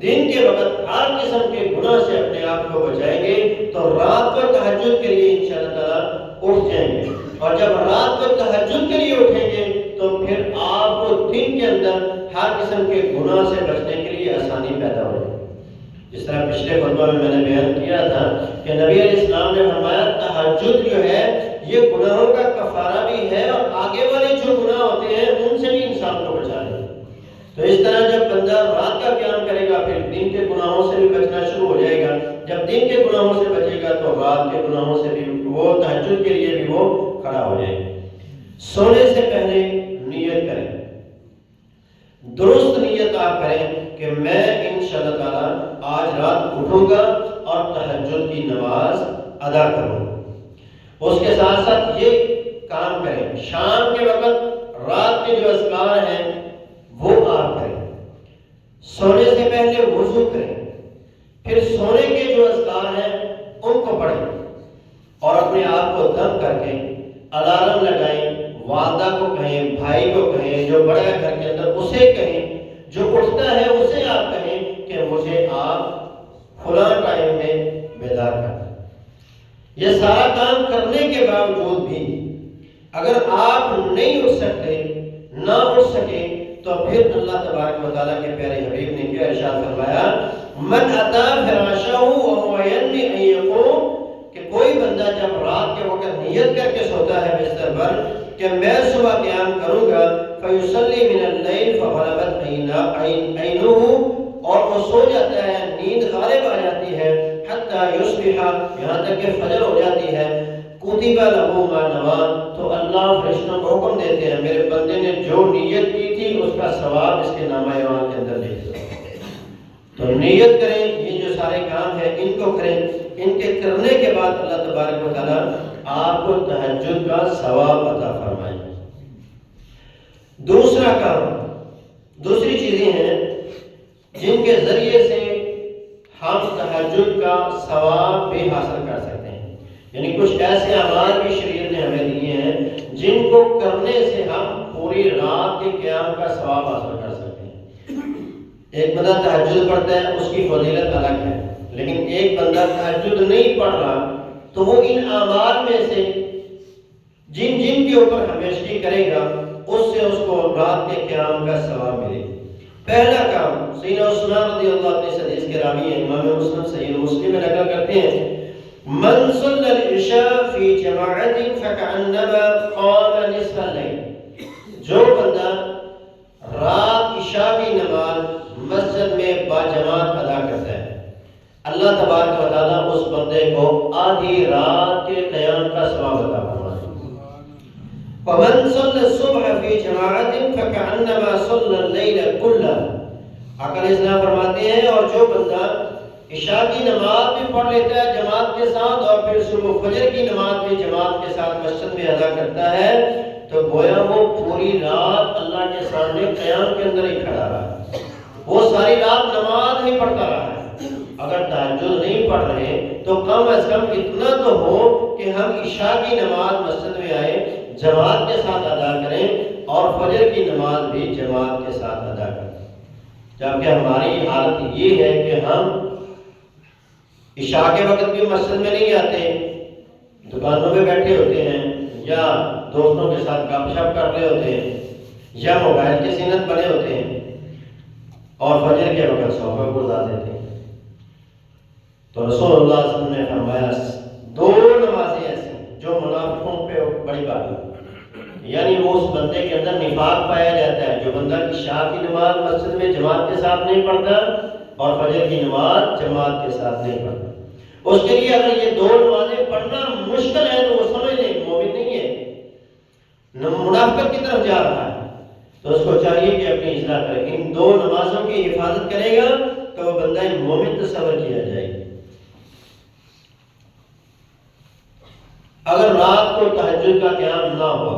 دن کے وقت ہر قسم کے گناہ سے اپنے آپ کو بچائیں گے تو رات کو تہجد کے لیے انشاءاللہ تعالیٰ اٹھ جائیں گے، اور جب رات کو تہجد کے لیے اٹھیں گے تو پھر آپ کو دن کے اندر ہر قسم کے گناہ سے بچنے کے لیے آسانی پیدا ہو جائے۔ جس طرح پچھلے خطبہ میں نے بیان کیا تھا کہ نبی علیہ السلام نے فرمایا تہجد جو ہے یہ گناہوں کا کفارہ بھی ہے، اور آگے والے جو گناہ ہوتے ہیں ان سے بھی انسان کو بچا لے۔ تو اس طرح جب بندہ رات کا قیام کرے گا پھر دن کے گناہوں سے بھی بچنا شروع ہو جائے گا، جب دن کے گناہوں سے بچے گا تو رات کے گناہوں سے بھی وہ تہجد کے لیے بھی وہ کھڑا ہو جائے گا۔ سونے سے پہلے نیت کریں، درست نیت آپ کریں کہ میں انشاءاللہ تعالیٰ آج رات اٹھوں گا اور تہجد کی نماز ادا کروں گا۔ اس کے ساتھ ساتھ یہ کام کریں، شام کے وقت رات کے جو اذکار ہیں وہ آپ کریں، سونے سے پہلے وضو کریں، پھر سونے کے جو اذکار ہیں ان کو پڑھیں، اور اپنے آپ کو دم کر کے الارم لگائیں، والدہ کو کہیں، بھائی کو کہیں، جو بڑا ہے گھر کے اندر اسے کہیں، جو اٹھتا ہے اسے آپ کہیں کہ مجھے آپ فلاں ٹائم میں بیدار کر دیں۔ یہ سارا کام کرنے کے باوجود بھی اگر آپ نہیں اٹھ سکتے، نہ اٹھ سکے، تو پھر اللہ تبارک و تعالیٰ کے پیارے حبیب نے کیا ارشاد فرمایا، من اتی فراشہ وہو ینوی ان یقوم، کہ کوئی بندہ جب رات کے وقت نیت کر کے سوتا ہے بستر پر کہ میں صبح قیام کروں گا، فیصلی من اللیل فغلبت عینہ، اور وہ سو جاتا ہے، نیند غالب آ جاتی ہے، حتی یصبح، یہاں تک کہ فجر ہو جاتی ہے، کتب لہ ما نویٰ، تو اللہ فرشتوں کو حکم دیتے ہیں میرے بندے نے جو نیت کی تھی اس کا ثواب اس کے نامہ اعمال کے اندر لکھ دو۔ تو نیت کریں، یہ جو سارے کام ہیں ان کو کریں، ان کے کرنے کے بعد اللہ تبارک و تعالیٰ آپ کو تہجد کا ثواب عطا فرمائے۔ دوسرا کے قیام کا ثواب حاصل کر سکتے ہیں۔ ایک بندہ تہجد پڑھتا ہے، اس کی فضیلت الگ ہے، لیکن ایک بندہ تہجد نہیں پڑھ رہا تو وہ ان اعمال میں سے جن کے اوپر ہمیشگی کرے گا اس سے اس کو رات کے قیام کا ثواب ملے گا۔ پہلا کام سیدنا عثمان رضی اللہ عنہ اس حدیث کے راوی ہیں، امام مسلم صحیح مسلم میں نقل کرتے ہیں، من صلی العشاء فی جماعت فکأنما قام نصف اللیل، جو بندہ رات عشاء کی نماز مسجد میں باجماعت ادا کرتا ہے، اللہ تبارک و تعالیٰ اس بندے کو آدھی رات کے قیام کا ثواب عطا فرمائے۔ ومن صلی الصبح فی جماعت فکأنما صلی اللیل کلہ، آقا علیہ السلام فرماتے ہیں اور جو بندہ عشاء کی نماز بھی پڑھ لیتا ہے جماعت کے ساتھ اور پھر صبح فجر کی نماز بھی جماعت کے ساتھ مسجد میں ادا کرتا ہے تو گویا وہ پوری رات اللہ کے سامنے قیام کے اندر ہی کھڑا رہا ہے، وہ ساری رات نماز ہی پڑھتا رہا ہے۔ اگر تہجد نہیں پڑھ رہے تو کم از کم اتنا تو ہو کہ ہم عشاء کی نماز مسجد میں آئے جماعت کے ساتھ ادا کریں اور فجر کی نماز بھی جماعت کے ساتھ ادا کریں، جبکہ ہماری حالت یہ ہے کہ ہم عشاء کے وقت بھی مسجد میں نہیں آتے، دکانوں میں بیٹھے ہوتے ہیں یا دوستوں کے ساتھ گپ شپ کر رہے ہوتے ہیں یا موبائل کے زینت بنے ہوتے ہیں اور فجر کے وقت سو پر گزار دیتے ہیں۔ تو رسول اللہ صلی اللہ علیہ وسلم نے فرمایا دو نمازیں ایسی جو منافقوں پہ بڑی بات ہے، یعنی وہ اس بندے کے اندر نفاق پایا جاتا ہے جو بندہ عشاء کی نماز مسجد میں جماعت کے ساتھ نہیں پڑھتا اور فجر کی نماز جماعت کے ساتھ نہیں پڑھتا۔ اس کے لیے اگر یہ دو نمازیں پڑھنا مشکل ہے تو وہ سمجھ لیں مومن نہیں ہے، منافقت کی طرف جا رہا ہے، تو اس کو چاہیے کہ اپنی اصلاح کرے، ان دو نمازوں کی حفاظت کرے گا تو وہ بندہ مومن تصور کیا جائے گا۔ اگر رات کو تہجد کا قیام نہ ہوا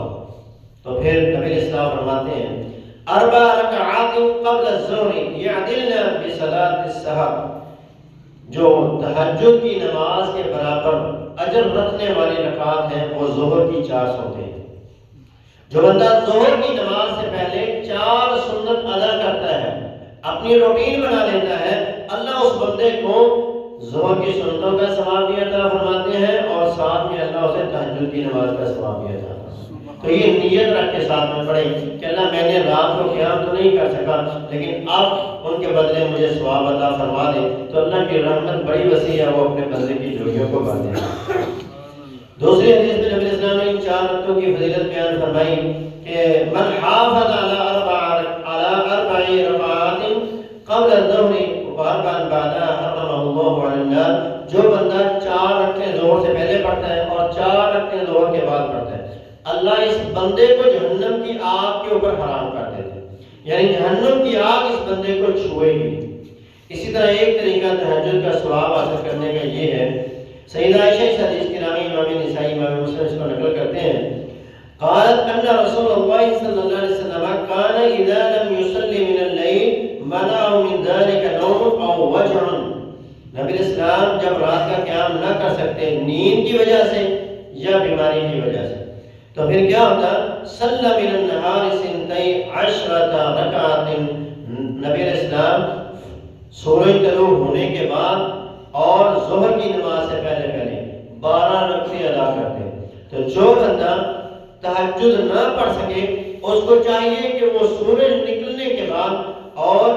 تو پھر نبی اسلام فرماتے ہیں اربع رکعات قبل الظہر یعدلن بصلاۃ السحر، جو تہجد کی نماز کے برابر اجر رکھنے والی رکعات ہیں وہ ظہر کی 4 سنتیں ہیں۔ جو بندہ ظہر کی نماز سے پہلے 4 سنت ادا کرتا ہے، اپنی روٹین بنا لیتا ہے، اللہ اس بندے کو ظہر کی سنتوں کا ثواب بھی عطا فرماتے ہیں اور ساتھ میں اللہ اسے تہجد کی نماز کا ثواب بھی عطا فرماتے ہیں۔ تو یہ نیت رکھ کے ساتھ میں پڑھیں کہ اللہ میں نے رات کو قیام تو نہیں کر سکا لیکن اب ان کے بدلے مجھے ثواب عطا فرما دے، تو اللہ کی رحمت بڑی وسیع ہے، وہ اپنے بندے کی جوڑیوں کو بھر دے۔ دوسری حدیث میں نبی اسلام نے 4 رکعتوں کی فضیلت بیان فرمائی کہ من حافظ علی 4 رکعات قبل الظہر واربعا بعدها حرمه اللہ علی النار، جو بندہ 4 رکعتیں ظہر سے پہلے پڑھتا ہے اور 4 رکعتیں ظہر کے بعد پڑھتا ہے، اللہ اس بندے کو جہنم کی آگ کے اوپر حرام کر دیتے ہیں، یعنی جہنم کی آگ اس بندے کو چھوئے گی۔ اسی طرح ایک طریقہ تہجد کا ثواب حاصل کرنے کا یہ ہے، سیدہ عائشہ اس حدیث کے راوی امام نسائی امام مسلم اس کو نقل کرتے ہیں، قالت ان رسول اللہ صلی اللہ علیہ وسلم كان اذا لم يصلي من الليل منعه من ذلك نوم او وجع، نبی اسلام جب رات کا قیام نہ کر سکتے نیند کی وجہ سے یا بیماری کی وجہ سے تو پھر کیا ہوتا، صلی من النہار 12 رکعات، نبی اسلام سورج طلوع ہونے کے بعد اور ظہر کی نماز سے پہلے 12 رکعتیں ادا کرتے۔ تو جو بندہ تہجد نہ پڑھ سکے اس کو چاہیے کہ وہ سورج نکلنے کے بعد اور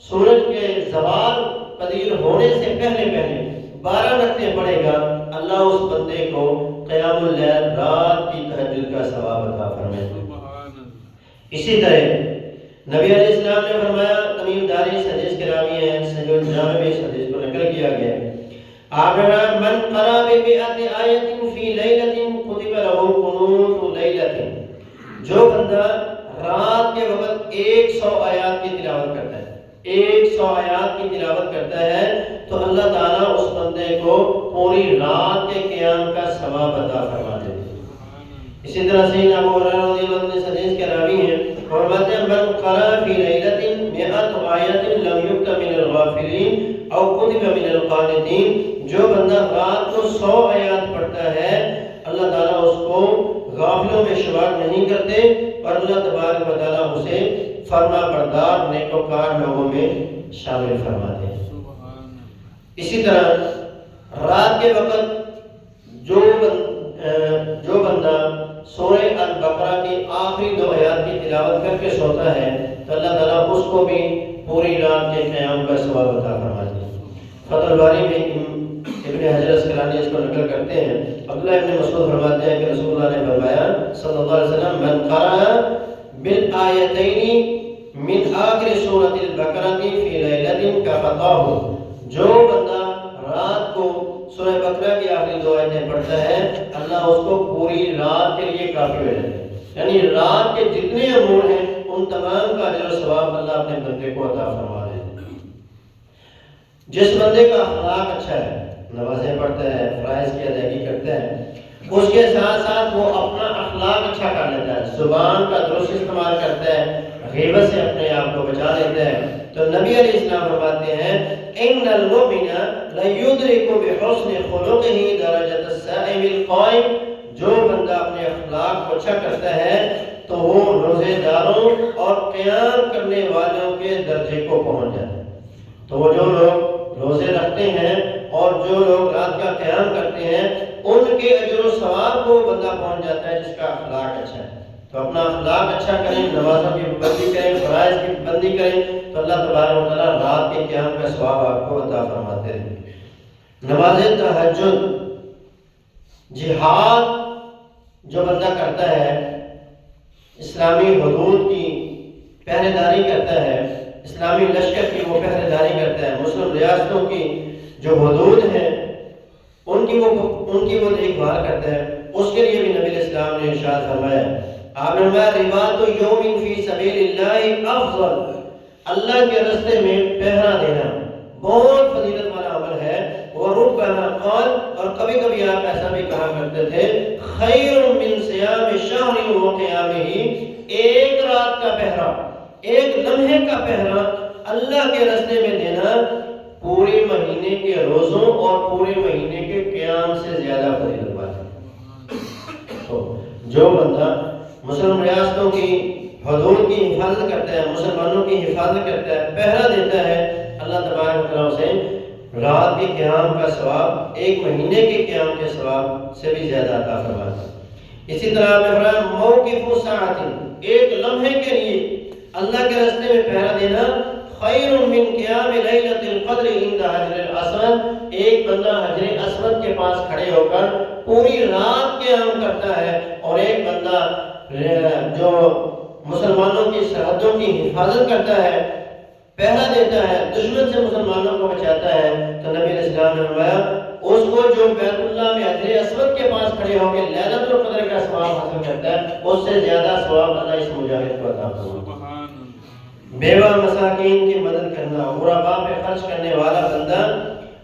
سورج کے زوال پذیر ہونے سے پہلے 12 رکعتیں پڑھے گا، اللہ اس بندے کو قیام اللیل رات کی تہجد کا ثواب عطا فرمائے۔ اسی طرح نبی علیہ السلام نے فرمایا، تمیم داری اس حدیث کے راوی ہیں، صحیح الجامع میں اس حدیث کو نقل کیا گیا ہے، آپ نے فرمایا من قرأ ب100 آیۃ فی لیلۃ کتب لہ قنوت لیلۃ، جو بندہ رات کے وقت 100 آیات کی تلاوت کرتا ہے، 100 آیات کی تلاوت کرتا ہے تو اللہ تعالیٰ اس بندے کو پوری رات کے قیام کا ثواب عطا فرما دیتے ہیں۔ اسی طرح سیدنا ابو ہریرہ رضی اللہ عنہ اس حدیث کے راوی ہیں، فرماتے ہیں من قرأ فی لیلۃ 100 آیۃ لم یکتب من الغافلین او کتب من القانتین، جو بندہ رات کو 100 آیات پڑھتا ہے اللہ تعالیٰ اس کو غافلوں میں شمار نہیں کرتے اور اللہ تبارک و تعالیٰ اسے فرما بردار نیکوکار لوگوں میں شامل فرماتے ہیں۔ اسی طرح رات کے وقت جو بندہ سورہ البقرہ کی آخری 2 آیات کی تلاوت کر کے سوتا ہے تو اللہ تعالیٰ اس کو بھی پوری رات کے قیام کا ثواب عطا فرماتے ہیں۔ فتح الباری میں ابن حجر اسقلانی اس کو نقل کرتے ہیں، عبداللہ ابن مسعود فرماتے ہیں کہ رسول اللہ نے فرمایا صلی اللہ علیہ وسلم من قرأ بالآیتین من آخر سورۃ البقرہ فی لیلۃ کفتاہ، جو بندہ رات کو سورہ بقرہ کی آخری 2 آیتیں پڑھتا ہے اللہ اس کو پوری رات کے لیے کافی ہو جاتا ہے، یعنی رات کے جتنے امور ہیں ان تمام کا اجر و ثواب اللہ اپنے بندے کو عطا فرما دیتا ہے۔ جس بندے کا اخلاق اچھا ہے، نمازیں پڑھتا ہے، فرائض کی ادائیگی کرتا ہے، اس کے ساتھ ساتھ وہ اپنا اخلاق اچھا کر لیتا ہے، زبان کا درست استعمال کرتا ہے، غیبت سے اپنے آپ کو بچا لیتا ہے، تو نبی علیہ السلام فرماتے ہیں ان المؤمن لیدرک بحسن خلقہ درجۃ الصائم القائم، جو بندہ اپنے اخلاق کو اچھا کرتا ہے تو وہ روزے داروں اور قیام کرنے والوں کے درجے کو پہنچ جاتا ہے۔ تو وہ جو لوگ روزے رکھتے ہیں اور جو لوگ رات کا قیام کرتے ہیں ان کے اجر و ثواب کو بندہ پہنچ جاتا ہے جس کا اخلاق اچھا ہے۔ تو اپنا اخلاق اچھا کریں، نمازوں کی پابندی کریں، فرائض کی پابندی کریں تو اللہ تبارک و تعالیٰ رات کے قیام کا ثواب آپ کو عطا فرماتے رہیں گے۔ نماز تہجد، جہاد جو بندہ کرتا ہے، اسلامی حدود کی پہرے داری کرتا ہے، اسلامی لشکر کی وہ پہرے داری کرتا ہے، مسلم ریاستوں کی جو حدود ہیں ان کی وہ دیکھ بھال کرتا ہے، اس کے لیے بھی نبی علیہ السلام نے ارشاد فرمایا، آپ نے فرمایا رباط یوم فی سبیل اللہ افضل، اللہ کے راستے میں پہرا دینا بہت فضیلت والا عمل ہے۔ وربما قال، اور کبھی کبھی آپ ایسا بھی کہا کرتے تھے، خیر من صیام شہر و قیامہ، ایک رات کا پہرا، ایک لمحے کا پہرا اللہ کے راستے میں دینا پورے مہینے کے روزوں اور پورے مہینے کے قیام سے زیادہ فضیلت والا ہے۔ تو جو بندہ مسلم ریاستوں کی حدود کی حفاظت کرتا ہے، مسلمانوں کی حفاظت کرتا ہے، پہرا دیتا ہے، اللہ تبارک و تعالیٰ سے رات کے قیام کا ثواب ایک مہینے کے قیام کے ثواب سے بھی زیادہ عطا فرماتا ہے۔ اسی طرح میں موقف ساعت، ایک لمحے کے لیے اللہ کے راستے میں پہرا دینا خیر من قیام لیلۃ القدر عند حجر الاسود، ایک بندہ حجر اسود کے پاس کھڑے ہو کر پوری رات قیام کرتا ہے، اور ایک بندہ جو مسلمانوں کی سرحدوں کی حفاظت کرتا ہے، پہرا دیتا ہے، دشمن سے مسلمانوں کو بچاتا ہے، تو نبی علیہ السلام نے فرمایا اس کو جو بیت اللہ میں حجر اسود کے پاس کھڑے ہو کے لیلۃ القدر کا ثواب حاصل کرتا ہے اس سے زیادہ ثواب اللہ اس مجاہد کو عطا فرماتا ہے۔ بیوہ مساکین کی مدد کرنا، غرباء پہ خرچ کرنے والا بندہ،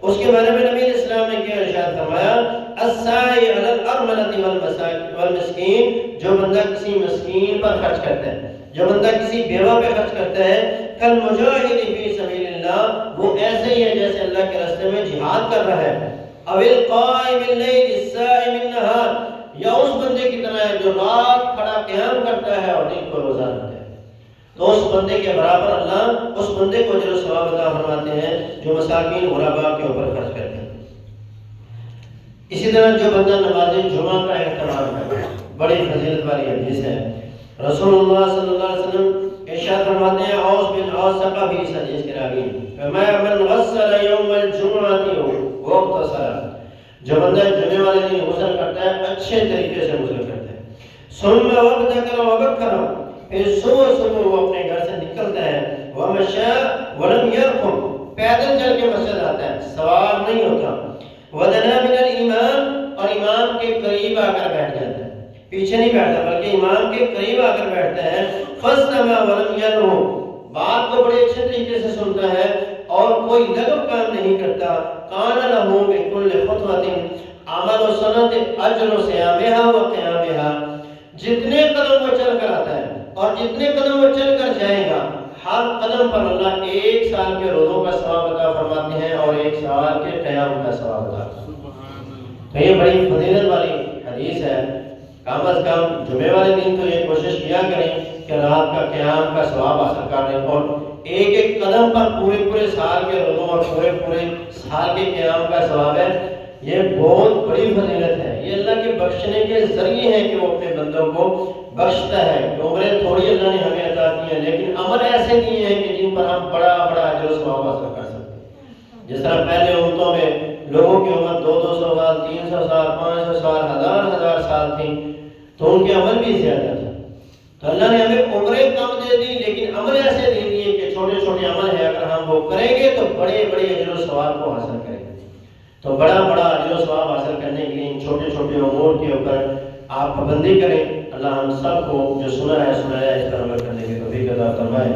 اس کے بارے میں نبی علیہ السلام نے کیا ارشاد فرمایا، الساعی علی الارملۃ والمسکین، جو بندہ کسی مسکین پر خرچ کرتا ہے، جو بندہ کسی بیوہ پہ خرچ کرتا ہے، کالمجاہد فی سبیل اللہ، وہ ایسے ہی ہے جیسے اللہ کے راستے میں جہاد کر رہا ہے، او القائم اللیل الصائم النہار، یا اس بندے کی طرح ہے جو رات کھڑا قیام کرتا ہے اور دن کو روزہ رکھتا ہے، تو اس بندے کے برابر اللہ اس بندے کو اجر و ثواب عطا فرماتے ہیں جو مساکین غرباء کے اوپر خرچ کرتے ہیں۔ اسی طرح جو بندہ نماز جمعہ کا اہتمام کرتا ہے، بڑی فضیلت والی حدیث ہے، رسول اللہ صلی اللہ علیہ وسلم ارشاد فرماتے ہیں، اوس بن اوس ثقفی اس حدیث کے راوی، فرمایا من غسل یوم الجمعہ واغتسل، جو بندہ جمعے والے دن غسل کرتا ہے اچھے طریقے سے غسل کرتا ہے، ثم وابتکر وبکر، پھر صبح صبح وہ اپنے گھر سے نکلتا ہے، ومشى ولم يرقم، پیدل چل کے مسجد آتا ہے، سوار نہیں ہوتا، ودنا من الامام، اور امام کے قریب آ کر بیٹھ جاتا ہے، پیچھے نہیں بیٹھتا بلکہ امام کے قریب آ کر بیٹھتا ہے، فاستمع ولم يلغو، بات کو بڑے اچھے طریقے سے سنتا ہے اور کوئی لغو کام نہیں کرتا، کان له بكل خطوة عمل سنة اجر صيامها وقيامها، جتنے قدم وہ چل کر آتا ہے اور جتنے قدم وہ چل کر جائے گا ہر قدم پر اللہ ایک سال کے روزوں کا ثواب عطا فرماتے ہیں اور ایک سال کے قیام کا ثواب عطا فرماتے ہیں۔ تو یہ بڑی فضیلت والی حدیث ہے۔ کم از کم جمعے والے دن تو یہ کوشش کیا کریں کہ رات کا قیام کا ثواب حاصل کر لیں، اور ایک ایک قدم پر پورے سال کے روزوں اور پورے سال کے قیام کا ثواب ہے۔ یہ بہت بڑی فضیلت ہے، یہ اللہ کے بخشنے کے ذریعے ہیں کہ وہ اپنے بندوں کو بخشتا ہے۔ عمریں تھوڑی اللہ نے ہمیں عطا کی ہیں، لیکن عمل ایسے دیے ہیں کہ جن پر ہم بڑا اجر و ثواب حاصل کر سکتے ہیں۔ جس طرح پہلے امتوں میں لوگوں کی عمر 200 سال، 300 سال، 500 سال، ہزار سال تھی، تو ان کے عمل بھی زیادہ تھے۔ تو اللہ نے ہمیں عمریں کم دے دی، لیکن عمل ایسے دے دیے کہ چھوٹے عمل ہیں، اگر ہم وہ کریں گے تو بڑے اجر و ثواب کو حاصل کریں گے۔ تو بڑا اجر و ثواب حاصل کرنے کے لیے ان چھوٹے امور کے اوپر آپ پابندی کریں۔ اللہ ہم سب کو جو سنا ہے اس پر عمل کرنے کی توفیق عطا فرمائے۔